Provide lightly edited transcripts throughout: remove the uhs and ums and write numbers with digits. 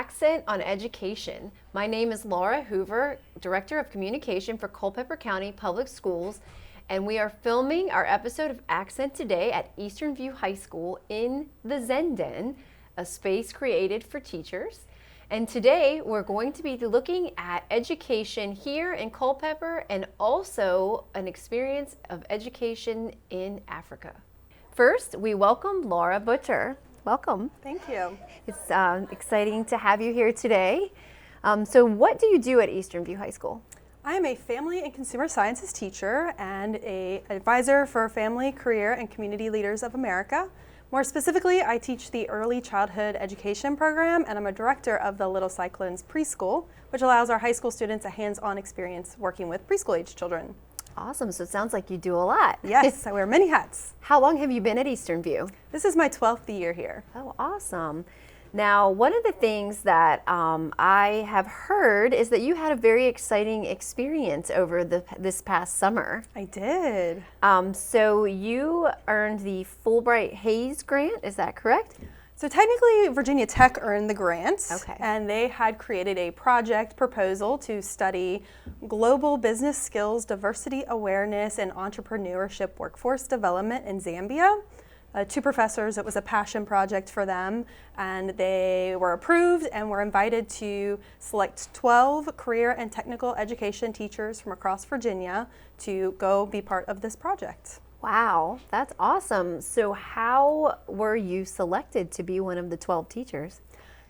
Accent on Education. My name is Laura Hoover, Director of Communication for Culpeper County Public Schools, and we are filming our episode of Accent today at Eastern View High School in the Zen Den, a space created for teachers. And today we're going to be looking at education here in Culpeper and also an experience of education in Africa. First, we welcome Laura Butcher. Welcome. Thank you. It's exciting to have you here today. So what do you do at Eastern View High School? I am a family and consumer sciences teacher and an advisor for Family, Career, and Community Leaders of America. More specifically, I teach the Early Childhood Education program, and I'm a director of the Little Cyclones Preschool, which allows our high school students a hands-on experience working with preschool-age children. Awesome. So it sounds like you do a lot. Yes, I wear many hats. How long have you been at Eastern View? This is my 12th year here. Oh, awesome. Now, one of the things that I have heard is that you had a very exciting experience over this past summer. I did. So you earned the Fulbright Hayes grant, is that correct? So technically, Virginia Tech earned the grant, Okay. and they had created a project proposal to study global business skills, diversity awareness, and entrepreneurship workforce development in Zambia. Two professors, it was a passion project for them, and they were approved and were invited to select 12 career and technical education teachers from across Virginia to go be part of this project. Wow, that's awesome. So how were you selected to be one of the 12 teachers?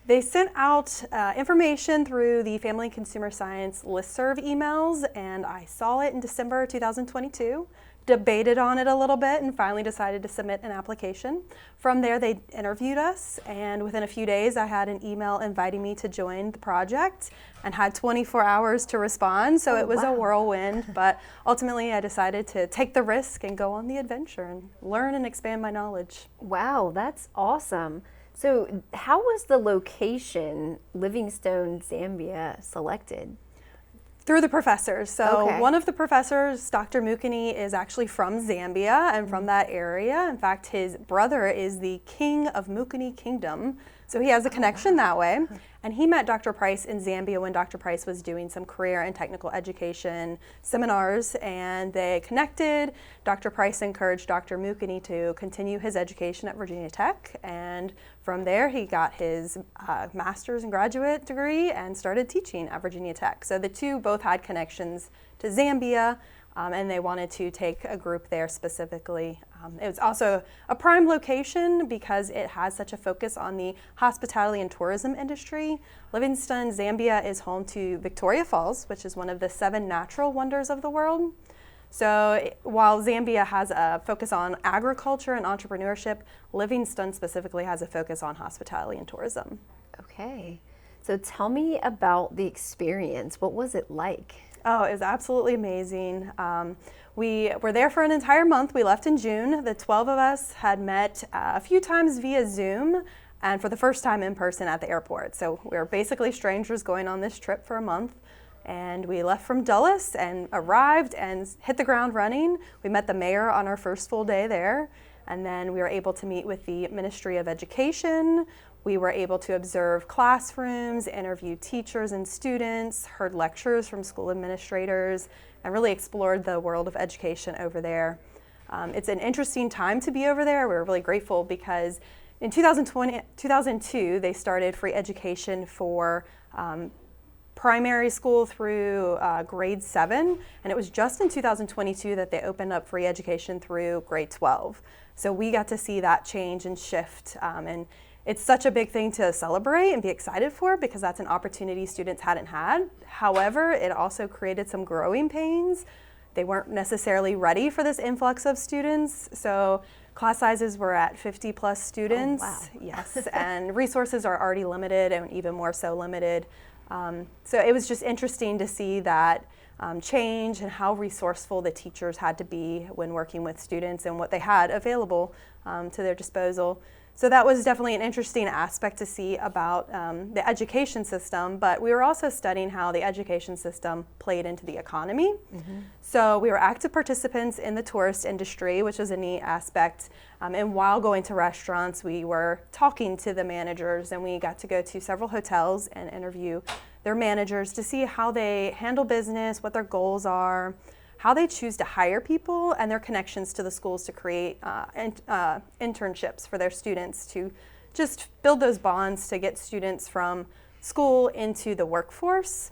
They sent out information through the Family and Consumer Science listserv emails, and I saw it in December 2022, debated on it a little bit, and finally decided to submit an application. From there, they interviewed us, and within a few days, I had an email inviting me to join the project and had 24 hours to respond, so it was a whirlwind, but ultimately I decided to take the risk and go on the adventure and learn and expand my knowledge. Wow, that's awesome. So how was the location, Livingstone, Zambia, selected? Through the professors. So Okay. one of the professors, Dr. Mukini, is actually from Zambia and from that area. In fact, his brother is the king of Mukini Kingdom. So he has a connection that way. And he met Dr. Price in Zambia when Dr. Price was doing some career and technical education seminars, and they connected. Dr. Price encouraged Dr. Mukini to continue his education at Virginia Tech, and from there he got his master's and graduate degree and started teaching at Virginia Tech. So the two both had connections to Zambia, and they wanted to take a group there specifically. It was also a prime location because it has such a focus on the hospitality and tourism industry. Livingstone, Zambia is home to Victoria Falls, which is one of the 7 natural wonders of the world. So while Zambia has a focus on agriculture and entrepreneurship, Livingstone specifically has a focus on hospitality and tourism. Okay. So tell me about the experience. What was it like? Oh, it was absolutely amazing. We were there for an entire month. We left in June. The 12 of us had met a few times via Zoom and for the first time in person at the airport. So we were basically strangers going on this trip for a month. And we left from Dulles and arrived and hit the ground running. We met the mayor on our first full day there. And then we were able to meet with the Ministry of Education. We were able to observe classrooms, interview teachers and students, heard lectures from school administrators, and really explored the world of education over there. It's an interesting time to be over there. We're really grateful because in 2002, they started free education for primary school through grade 7, and it was just in 2022 that they opened up free education through grade 12. So we got to see that change and shift, and it's such a big thing to celebrate and be excited for because that's an opportunity students hadn't had. However, it also created some growing pains. They weren't necessarily ready for this influx of students, so class sizes were at 50 plus students. Oh, wow. Yes, and resources are already limited and even more so limited. So it was just interesting to see that change and how resourceful the teachers had to be when working with students and what they had available to their disposal. So that was definitely an interesting aspect to see about the education system, but we were also studying how the education system played into the economy. So we were active participants in the tourist industry, which was a neat aspect. And while going to restaurants, we were talking to the managers, and we got to go to several hotels and interview their managers to see how they handle business, what their goals are, how they choose to hire people, and their connections to the schools to create internships for their students, to just build those bonds to get students from school into the workforce.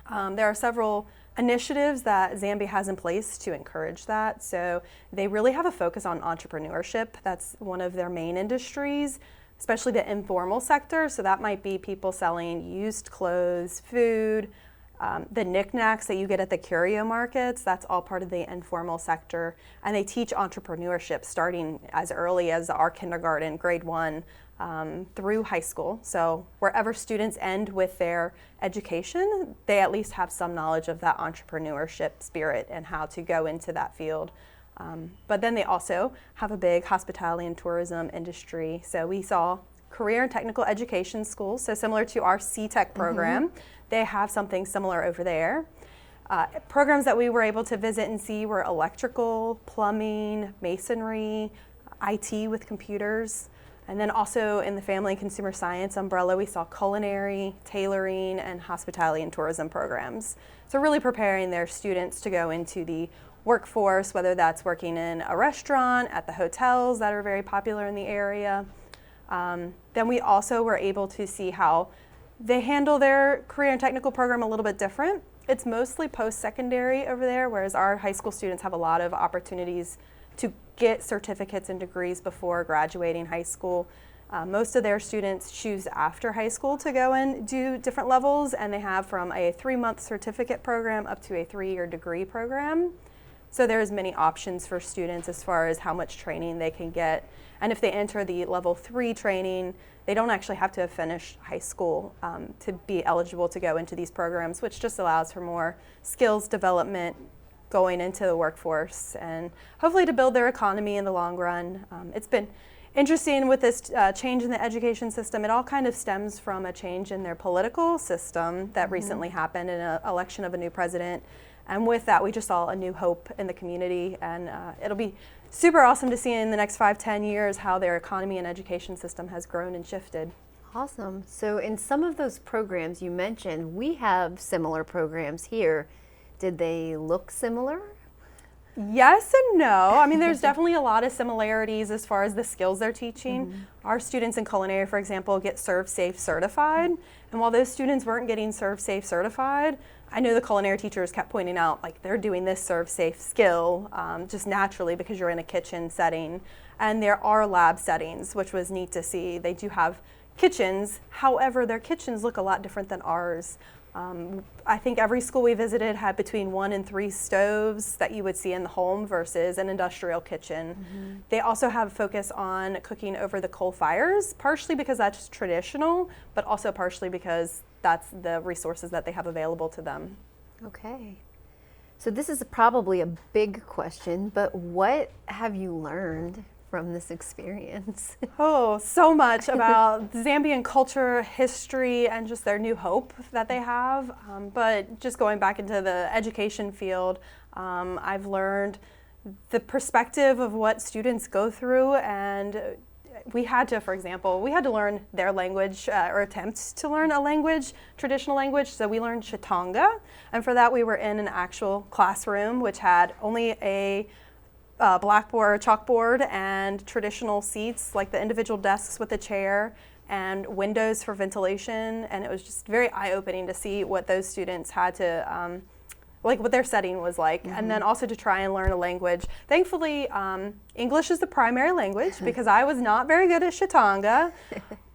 There are several initiatives that Zambia has in place to encourage that. So they really have a focus on entrepreneurship. That's one of their main industries, especially the informal sector. So that might be people selling used clothes, food, the knickknacks that you get at the curio markets. That's all part of the informal sector. And they teach entrepreneurship starting as early as our kindergarten, grade 1, through high school. So wherever students end with their education, they at least have some knowledge of that entrepreneurship spirit and how to go into that field. But then they also have a big hospitality and tourism industry. So we saw career and technical education schools, so similar to our C-Tech program. They have something similar over there. Programs that we were able to visit and see were electrical, plumbing, masonry, IT with computers. And then also in the family and consumer science umbrella, we saw culinary, tailoring, and hospitality and tourism programs. So really preparing their students to go into the workforce, whether that's working in a restaurant, at the hotels that are very popular in the area. Then we also were able to see how they handle their career and technical program a little bit different. It's mostly post-secondary over there, whereas our high school students have a lot of opportunities to get certificates and degrees before graduating high school. Most of their students choose after high school to go and do different levels, and they have from a 3-month certificate program up to a 3-year degree program. So there's many options for students as far as how much training they can get. And if they enter the level 3 training, they don't actually have to have finished high school to be eligible to go into these programs, which just allows for more skills development going into the workforce and hopefully to build their economy in the long run. It's been interesting with this change in the education system. It all kind of stems from a change in their political system that recently happened in an election of a new president. And with that, we just saw a new hope in the community, and it'll be super awesome to see in the next 5-10 years how their economy and education system has grown and shifted. Awesome. So in some of those programs you mentioned, we have similar programs here. Did they look similar? Yes and no. I mean, there's definitely a lot of similarities as far as the skills they're teaching. Our students in culinary, for example, get Serve Safe certified. And while those students weren't getting Serve Safe certified, I know the culinary teachers kept pointing out, like, they're doing this Serve Safe skill just naturally because you're in a kitchen setting. And there are lab settings, which was neat to see. They do have kitchens. However, their kitchens look a lot different than ours. I think every school we visited had between 1 and 3 stoves that you would see in the home versus an industrial kitchen. They also have a focus on cooking over the coal fires, partially because that's traditional, but also partially because that's the resources that they have available to them. Okay. So this is probably a big question, but what have you learned from this experience? Oh, so much about Zambian culture, history, and just their new hope that they have. But just going back into the education field, I've learned the perspective of what students go through, and we had to, for example, we had to learn their language or attempt to learn a language, traditional language. So we learned Chitanga, and for that we were in an actual classroom which had only a blackboard, chalkboard, and traditional seats, like the individual desks with a chair, and windows for ventilation. And it was just very eye-opening to see what those students had to, like what their setting was like. And then also to try and learn a language. Thankfully, English is the primary language because I was not very good at Chitanga,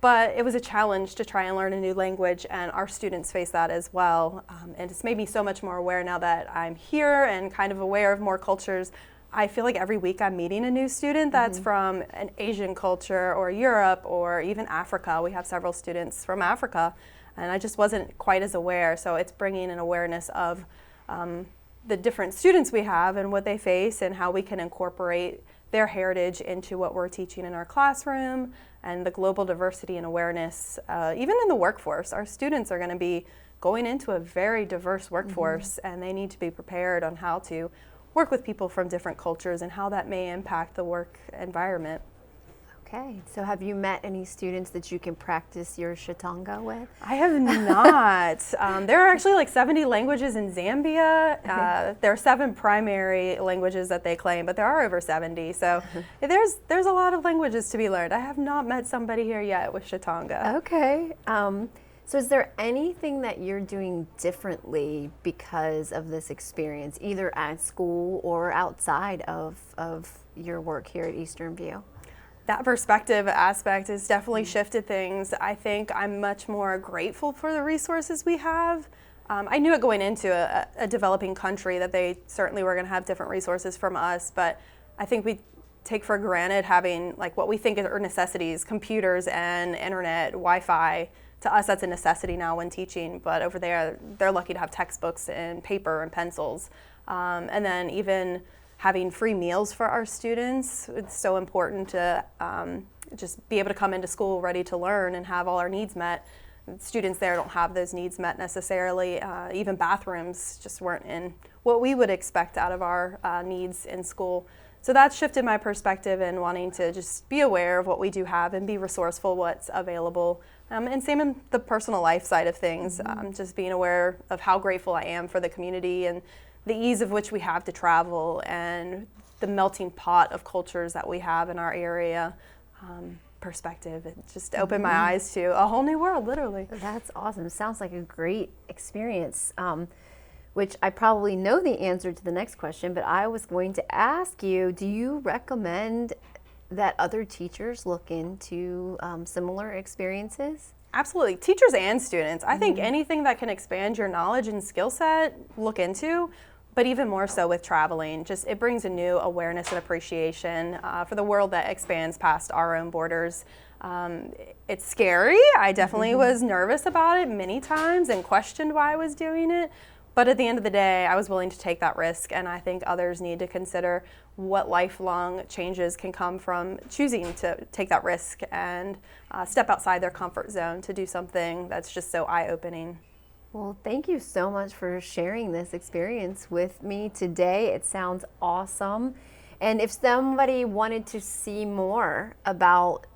but it was a challenge to try and learn a new language, and our students face that as well. And it's made me so much more aware now that I'm here and kind of aware of more cultures. I feel like every week I'm meeting a new student that's from an Asian culture or Europe or even Africa. We have several students from Africa, and I just wasn't quite as aware. So it's bringing an awareness of the different students we have and what they face and how we can incorporate their heritage into what we're teaching in our classroom, and the global diversity and awareness, even in the workforce. Our students are going to be going into a very diverse workforce, and they need to be prepared on how to work with people from different cultures and how that may impact the work environment. Okay, so have you met any students that you can practice your Shatanga with? I have not. There are actually like 70 languages in Zambia. There are 7 primary languages that they claim, but there are over 70. So there's a lot of languages to be learned. I have not met somebody here yet with Shatanga. Okay. So is there anything that you're doing differently because of this experience, either at school or outside of your work here at Eastern View? That perspective aspect has definitely shifted things. I think I'm much more grateful for the resources we have. I knew it going into a developing country that they certainly were going to have different resources from us, but I think we take for granted having like what we think are necessities, computers and internet, Wi-Fi. To us, that's a necessity now when teaching, but over there, they're lucky to have textbooks and paper and pencils. And then even having free meals for our students. It's so important to just be able to come into school ready to learn and have all our needs met. Students there don't have those needs met necessarily. Even bathrooms just weren't in what we would expect out of our needs in school. So that's shifted my perspective in wanting to just be aware of what we do have and be resourceful what's available. And same in the personal life side of things, just being aware of how grateful I am for the community and the ease of which we have to travel and the melting pot of cultures that we have in our area. Perspective, it just opened my eyes to a whole new world, literally. That's awesome. It sounds like a great experience, which I probably know the answer to the next question, but I was going to ask you, do you recommend that other teachers look into similar experiences? Absolutely. Teachers and students. I think anything that can expand your knowledge and skill set, look into, but even more so with traveling. Just it brings a new awareness and appreciation for the world that expands past our own borders. It's scary. I definitely was nervous about it many times and questioned why I was doing it. But at the end of the day, I was willing to take that risk, and I think others need to consider what lifelong changes can come from choosing to take that risk and step outside their comfort zone to do something that's just so eye-opening. Well, thank you so much for sharing this experience with me today. It sounds awesome. And if somebody wanted to see more about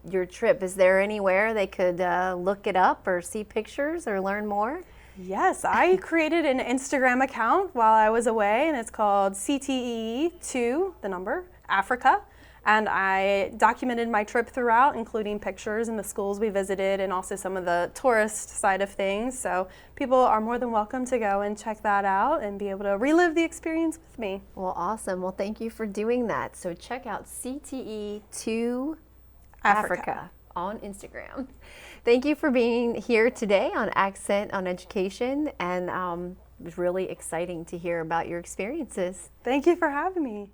your trip, is there anywhere they could look it up or see pictures or learn more? Yes, I created an Instagram account while I was away, and it's called CTE2, the number, Africa. And I documented my trip throughout, including pictures and the schools we visited and also some of the tourist side of things. So people are more than welcome to go and check that out and be able to relive the experience with me. Well, awesome. Well, thank you for doing that. So check out CTE2 Africa on Instagram. Thank you for being here today on Accent on Education, and it was really exciting to hear about your experiences. Thank you for having me.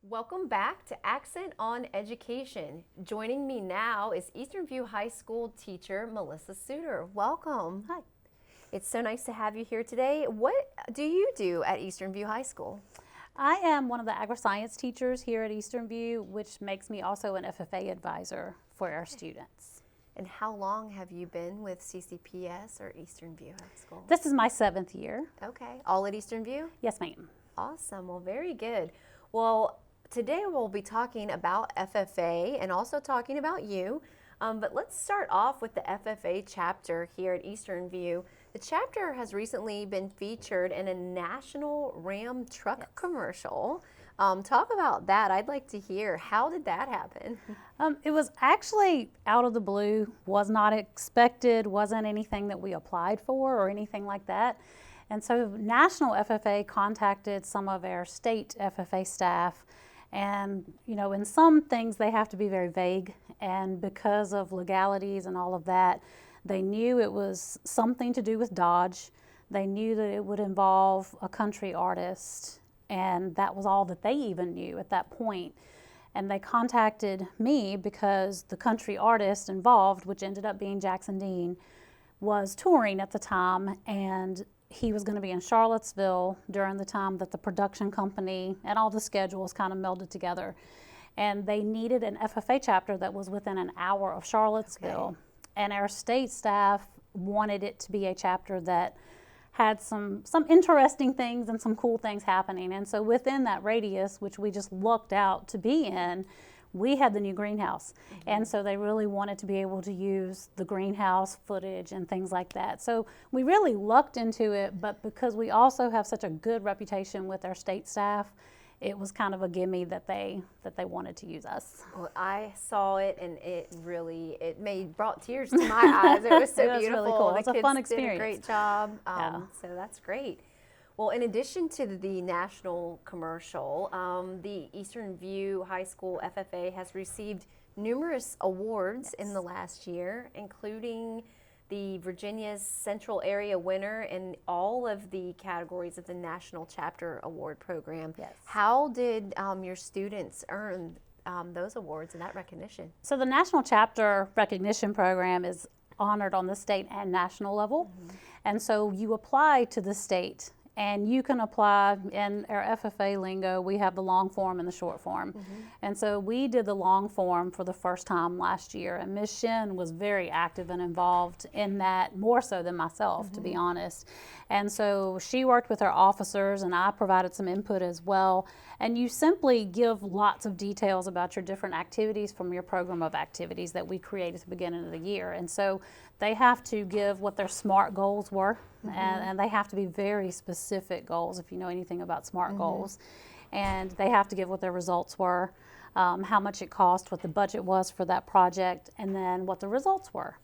Welcome back to Accent on Education. Joining me now is Eastern View High School teacher Melessa Suder. Welcome. Hi. It's so nice to have you here today. What do you do at Eastern View High School? I am one of the agri-science teachers here at Eastern View, which makes me also an FFA advisor for our students. And how long have you been with CCPS or Eastern View High School? This is my 7th year. Okay, all at Eastern View? Yes, ma'am. Awesome, well, very good. Well, today we'll be talking about FFA and also talking about you. But let's start off with the FFA chapter here at Eastern View. The chapter has recently been featured in a national Ram truck commercial. Talk about that. I'd like to hear. How did that happen? It was actually out of the blue, was not expected, wasn't anything that we applied for or anything like that. And so National FFA contacted some of our state FFA staff. And, you know, in some things they have to be very vague. And because of legalities and all of that, they knew it was something to do with Dodge. They knew that it would involve a country artist. And that was all that they even knew at that point. And they contacted me because the country artist involved, which ended up being Jackson Dean, was touring at the time, and he was going to be in Charlottesville during the time that the production company and all the schedules kind of melded together. And they needed an FFA chapter that was within an hour of Charlottesville. Okay. And our state staff wanted it to be a chapter that had some interesting things and some cool things happening. And so within that radius, which we just looked out to be in, we had the new greenhouse. Mm-hmm. And so they really wanted to be able to use the greenhouse footage and things like that. So we really looked into it, but because we also have such a good reputation with our state staff, it was kind of a gimme that they wanted to use us. Well, I saw it, and it brought tears to my eyes. It was so it was beautiful. Really cool. The It was a kids fun experience. did a great job. Yeah. So that's great. Well, in addition to the national commercial, the Eastern View High School FFA has received numerous awards in the last year, including the Virginia's Central Area winner in all of the categories of the National Chapter Award Program. Yes. How did your students earn those awards and that recognition? So the National Chapter Recognition Program is honored on the state and national level. Mm-hmm. And so you apply to the state, and you can apply in our FFA lingo. We have the long form and the short form. Mm-hmm. And so we did the long form for the first time last year, and Ms. Shin was very active and involved in that, more so than myself, mm-hmm. to be honest. And so she worked with our officers, and I provided some input as well. And you simply give lots of details about your different activities from your program of activities that we created at the beginning of the year. And so they have to give what their SMART goals were, mm-hmm. and they have to be very specific goals if you know anything about SMART mm-hmm. goals. And they have to give what their results were, how much it cost, what the budget was for that project, and then what the results were.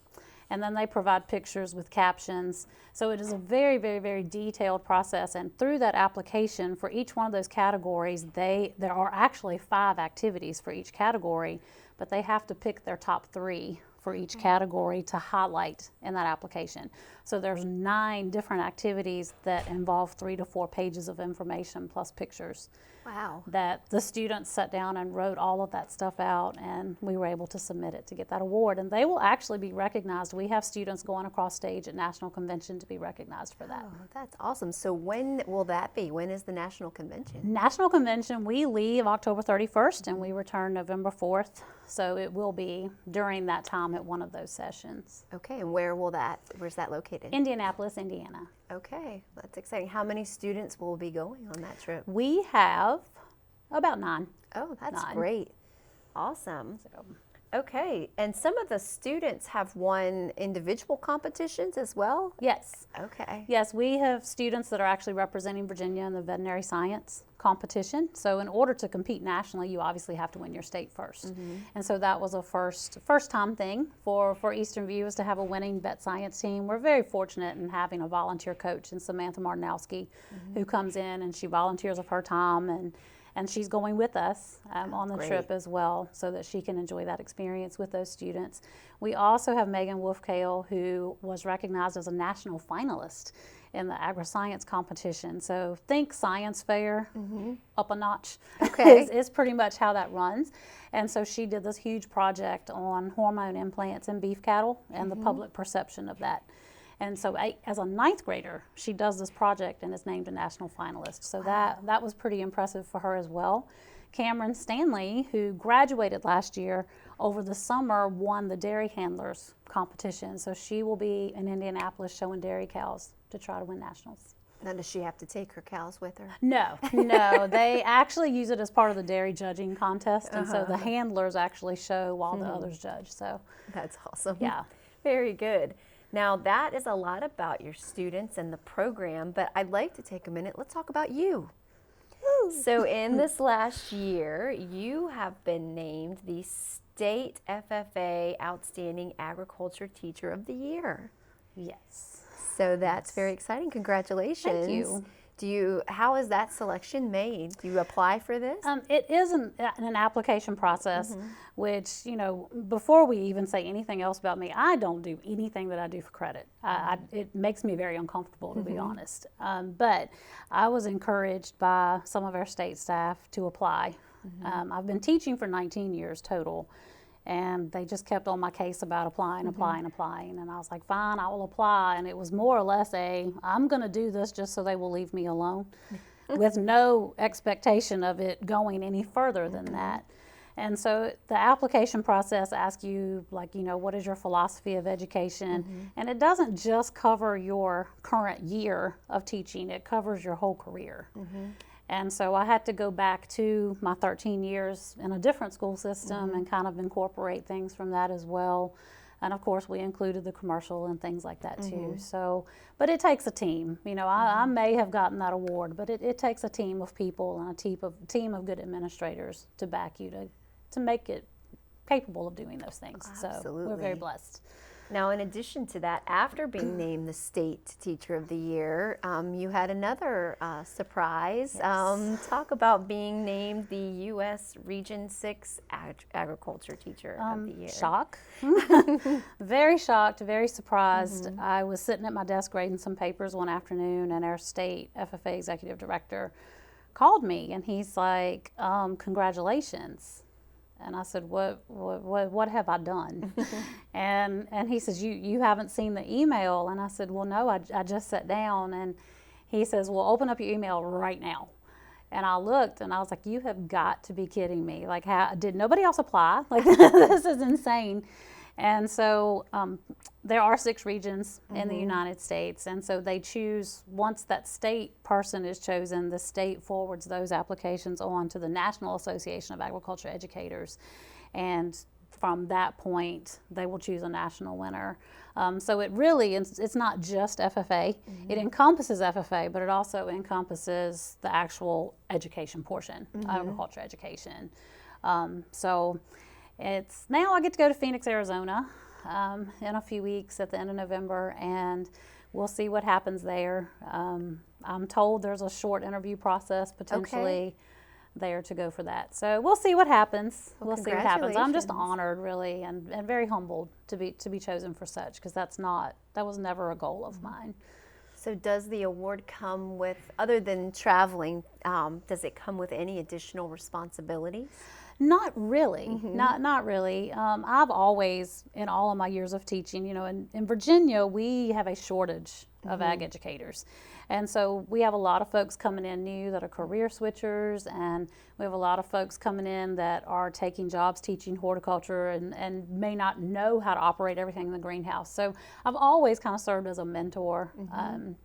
And then they provide pictures with captions. So it is a very, very, very detailed process. And through that application, for each one of those categories, there are actually 5 activities for each category, but they have to pick their top 3 for each category to highlight in that application. So there's 9 different activities that involve 3 to 4 pages of information plus pictures. Wow. That the students sat down and wrote all of that stuff out, and we were able to submit it to get that award. And they will actually be recognized. We have students going across stage at National Convention to be recognized for that. Oh, that's awesome. So when will that be? When is the National Convention? National Convention, we leave October 31st and we return November 4th. So it will be during that time at one of those sessions. Okay, and where's that located? Indianapolis, Indiana. Okay, that's exciting. How many students will be going on that trip? We have about 9. Oh, that's 9. Great. Awesome. So, okay, and some of the students have won individual competitions as well? yes. Okay. Yes, we have students that are actually representing Virginia in the veterinary science competition. So in order to compete nationally, you obviously have to win your state first. Mm-hmm. And so that was a first time thing for Eastern View, is to have a winning vet science team. We're very fortunate in having a volunteer coach in Samantha Martinowski, mm-hmm. who comes in and she volunteers of her time, and she's going with us on the trip as well, so that she can enjoy that experience with those students. We also have Megan Wolfkale, who was recognized as a national finalist in the agri-science competition. So think science fair up a notch. Okay. is pretty much how that runs. And so she did this huge project on hormone implants in beef cattle and the public perception of that. And so as a ninth grader, she does this project and is named a national finalist. So that was pretty impressive for her as well. Cameron Stanley, who graduated last year, over the summer won the dairy handlers competition. So she will be in Indianapolis showing dairy cows to try to win nationals. Now, does she have to take her cows with her? No, they actually use it as part of the dairy judging contest, and so the handlers actually show while the others judge. So That's awesome. yeah. Very good. Now, that is a lot about your students and the program, but I'd like to take a minute. Let's talk about you. So in this last year, you have been named the State FFA Outstanding Agriculture Teacher of the Year. Yes. So that's very exciting. Congratulations. Thank you. How is that selection made? Do you apply for this? It is an application process, which, before we even say anything else about me, I don't do anything that I do for credit. It makes me very uncomfortable, to be honest. But I was encouraged by some of our state staff to apply. I've been teaching for 19 years total, and they just kept on my case about applying. And I was like, fine, I will apply. And it was more or less I'm going to do this just so they will leave me alone with no expectation of it going any further than that. And so the application process asks you, what is your philosophy of education? And it doesn't just cover your current year of teaching, it covers your whole career. And so I had to go back to my 13 years in a different school system and kind of incorporate things from that as well. And of course, we included the commercial and things like that too. So, but it takes a team. I may have gotten that award, but it takes a team of people and a team of good administrators to back you to make it capable of doing those things. Absolutely. So we're very blessed. Now, in addition to that, after being named the State Teacher of the Year, you had another surprise. Yes. Talk about being named the U.S. Region 6 Agriculture Teacher of the Year. Shock. Very shocked, very surprised. I was sitting at my desk grading some papers one afternoon, and our state FFA executive director called me, and he's like, congratulations. And I said, what have I done? and he says, you haven't seen the email. And I said, well, no, I just sat down. And he says, well, open up your email right now. And I looked and I was like, you have got to be kidding me. Like, how did nobody else apply? Like, this is insane. And so there are 6 regions in the United States. And so they choose, once that state person is chosen, the state forwards those applications on to the National Association of Agriculture Educators. And from that point, they will choose a national winner. So it really, it's not just FFA. It encompasses FFA, but it also encompasses the actual education portion, agriculture education. So it's now I get to go to Phoenix, Arizona in a few weeks at the end of November, and we'll see what happens there. I'm told there's a short interview process potentially there to go for that. So we'll see what happens. Well, we'll see what happens. I'm just congratulations. honored, really, and very humbled to be chosen for such, because that was never a goal of mine. So does the award come with, other than traveling, does it come with any additional responsibilities? Not really, not really. I've always, in all of my years of teaching, in Virginia, we have a shortage of ag educators. And so we have a lot of folks coming in new that are career switchers, and we have a lot of folks coming in that are taking jobs teaching horticulture and may not know how to operate everything in the greenhouse. So I've always kind of served as a mentor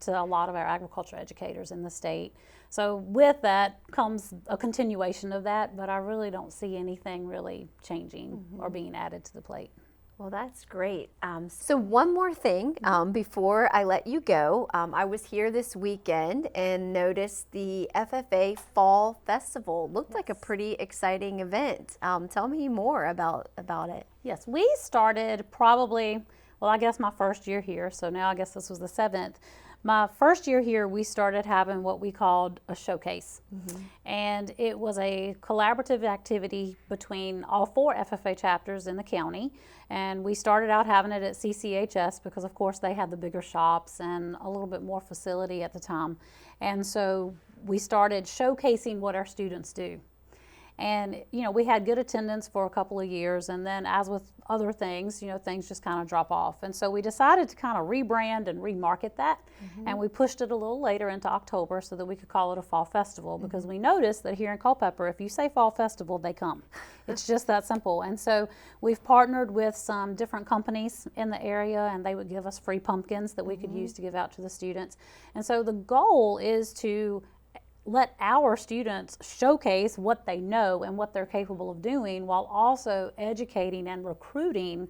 to a lot of our agriculture educators in the state. So with that comes a continuation of that, but I really don't see anything really changing or being added to the plate. Well, that's great. So one more thing before I let you go. I was here this weekend and noticed the FFA Fall Festival. Looked like a pretty exciting event. Tell me more about it. Yes, we started probably, well, I guess my first year here, so now I guess this was the 7th. My first year here, we started having what we called a showcase. And it was a collaborative activity between all 4 FFA chapters in the county. And we started out having it at CCHS because, of course, they had the bigger shops and a little bit more facility at the time. And so we started showcasing what our students do. And, you know, we had good attendance for a couple of years, and then as with other things, you know, things just kind of drop off. And so we decided to kind of rebrand and remarket that, and we pushed it a little later into October so that we could call it a fall festival, because we noticed that here in Culpeper, if you say fall festival, they come. It's just that simple. And so we've partnered with some different companies in the area, and they would give us free pumpkins that we could use to give out to the students. And so the goal is to let our students showcase what they know and what they're capable of doing, while also educating and recruiting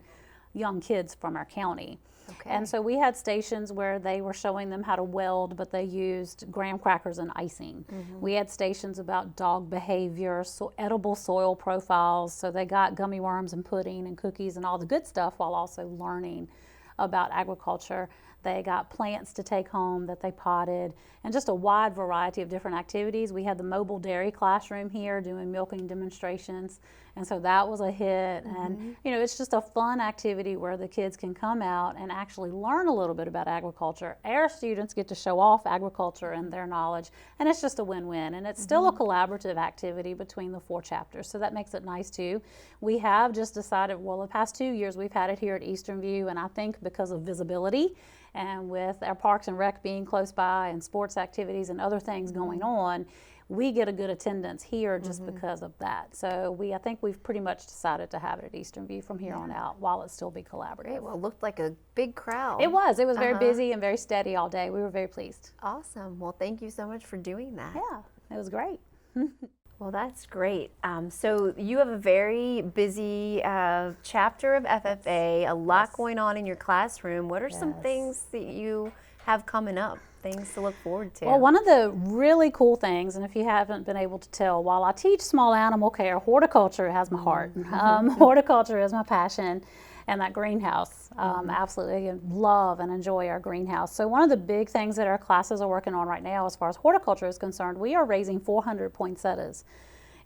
young kids from our county. Okay. And so we had stations where they were showing them how to weld, but they used graham crackers and icing. We had stations about dog behavior, so edible soil profiles, so they got gummy worms and pudding and cookies and all the good stuff while also learning about agriculture. They got plants to take home that they potted, and just a wide variety of different activities. We had the mobile dairy classroom here doing milking demonstrations, and so that was a hit. And you know, it's just a fun activity where the kids can come out and actually learn a little bit about agriculture. Our students get to show off agriculture and their knowledge, and it's just a win-win. And it's still a collaborative activity between the 4 chapters, so that makes it nice too. We have just decided, well, the past 2 years we've had it here at Eastern View, and I think because of visibility and with our Parks and Rec being close by and sports activities and other things going on, we get a good attendance here just because of that. So I think we've pretty much decided to have it at Eastern View from here on out, while it still be collaborative. Great. Well, it looked like a big crowd. It was very busy and very steady all day. We were very pleased. Awesome. Well, thank you so much for doing that. Yeah, it was great. Well, that's great. So you have a very busy chapter of FFA, a lot going on in your classroom. What are some things that you have coming up, things to look forward to? Well, one of the really cool things, and if you haven't been able to tell, while I teach small animal care, horticulture has my heart. Horticulture is my passion. And that greenhouse, absolutely love and enjoy our greenhouse. So one of the big things that our classes are working on right now, as far as horticulture is concerned, we are raising 400 poinsettias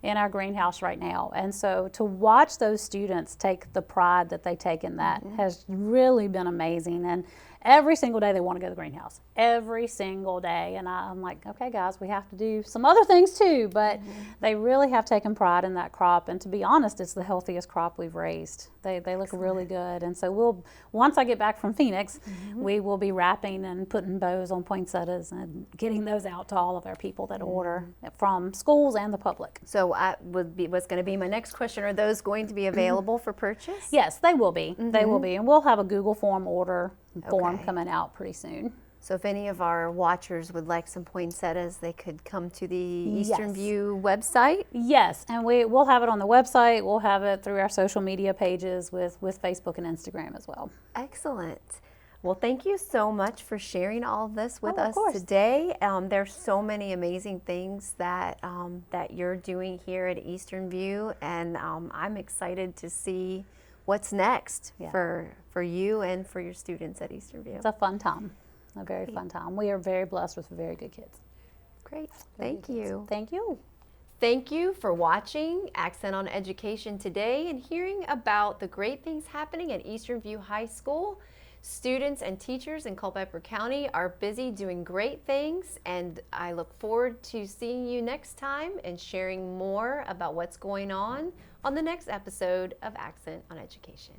in our greenhouse right now. And so to watch those students take the pride that they take in that has really been amazing. And every single day they want to go to the greenhouse, every single day. And I'm like, okay guys, we have to do some other things too, but they really have taken pride in that crop. And to be honest, it's the healthiest crop we've raised. They look really good. And so once I get back from Phoenix, we will be wrapping and putting bows on poinsettias and getting those out to all of our people that order from schools and the public. So what's going to be my next question, are those going to be available for purchase? Yes, they will be. They will be. And we'll have a Google form form coming out pretty soon. So if any of our watchers would like some poinsettias, they could come to the Eastern View website? Yes, and we'll have it on the website. We'll have it through our social media pages with Facebook and Instagram as well. Excellent. Well, thank you so much for sharing all of this with us course. today. There's so many amazing things that you're doing here at Eastern View, and I'm excited to see what's next for you and for your students at Eastern View. It's a fun time, a very fun time. We are very blessed with very good kids. Great. Thank you. Thank you. Thank you for watching Accent on Education today and hearing about the great things happening at Eastern View High School. Students and teachers in Culpeper County are busy doing great things, and I look forward to seeing you next time and sharing more about what's going on the next episode of Accent on Education.